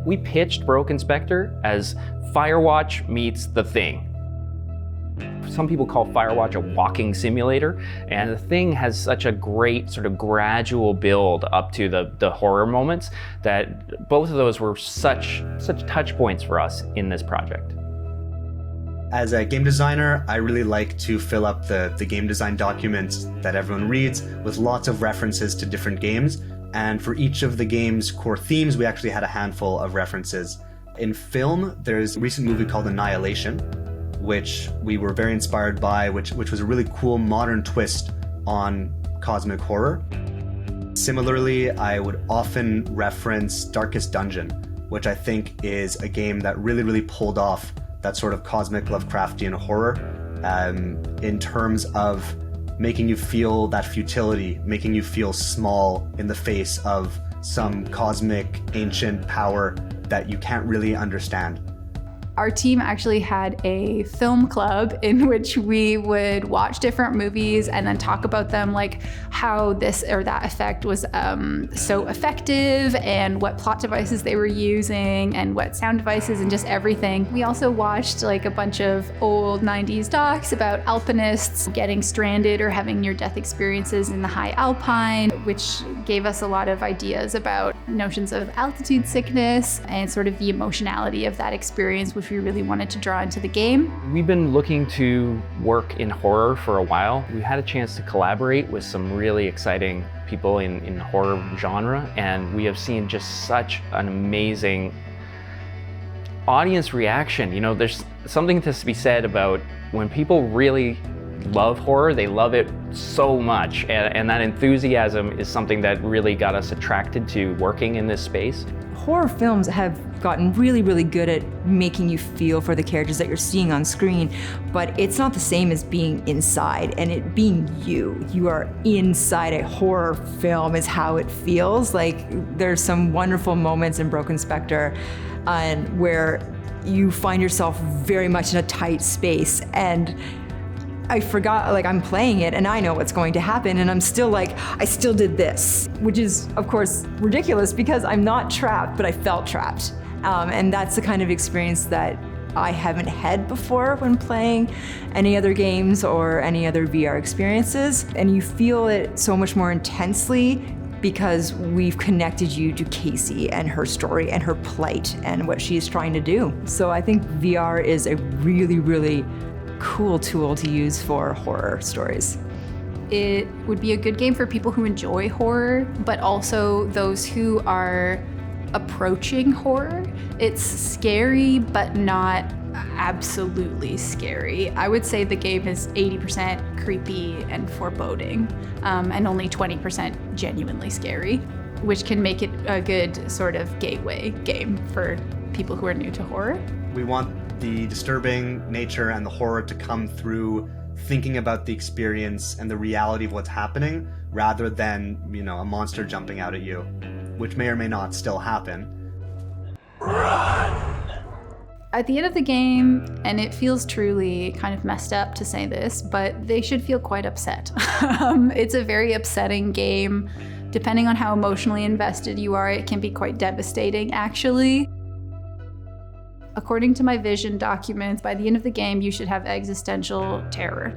We pitched Broken Spectre as Firewatch meets The Thing. Some people call Firewatch a walking simulator, and The Thing has such a great sort of gradual build up to the horror moments that both of those were such touch points for us in this project. As a game designer, I really like to fill up the game design documents that everyone reads with lots of references to different games. And for each of the game's core themes, we actually had a handful of references. In film, there's a recent movie called Annihilation, which we were very inspired by, which was a really cool modern twist on cosmic horror. Similarly, I would often reference Darkest Dungeon, which I think is a game that really pulled off that sort of cosmic Lovecraftian horror in terms of making you feel that futility, making you feel small in the face of some cosmic ancient power that you can't really understand. Our team actually had a film club in which we would watch different movies and then talk about them, like how this or that effect was so effective and what plot devices they were using and what sound devices and just everything. We also watched like a bunch of old 90s docs about alpinists getting stranded or having near-death experiences in the high alpine, which gave us a lot of ideas about notions of altitude sickness and sort of the emotionality of that experience, which we really wanted to draw into the game. We've been looking to work in horror for a while. We had a chance to collaborate with some really exciting people in the horror genre, and we have seen just such an amazing audience reaction. You know, there's something to be said about when people really love horror, they love it so much, and that enthusiasm is something that really got us attracted to working in this space. Horror films have gotten really good at making you feel for the characters that you're seeing on screen, but it's not the same as being inside and it being you. You are inside a horror film is how it feels. Like there's some wonderful moments in Broken Spectre where you find yourself very much in a tight space, and I forgot, like I'm playing it and I know what's going to happen and I'm still like, I still did this, which is of course ridiculous because I'm not trapped, but I felt trapped. And that's the kind of experience that I haven't had before when playing any other games or any other VR experiences. And you feel it so much more intensely because we've connected you to Casey and her story and her plight and what she's trying to do. So I think VR is a really cool tool to use for horror stories. It would be a good game for people who enjoy horror, but also those who are approaching horror. It's scary, but not absolutely scary. I would say the game is 80% creepy and foreboding, and only 20% genuinely scary, which can make it a good sort of gateway game for people who are new to horror. We want the disturbing nature and the horror to come through thinking about the experience and the reality of what's happening rather than, a monster jumping out at you, which may or may not still happen. Run! At the end of the game, and it feels truly kind of messed up to say this, but they should feel quite upset. It's a very upsetting game. Depending on how emotionally invested you are, it can be quite devastating, actually. According to my vision documents, by the end of the game, you should have existential terror.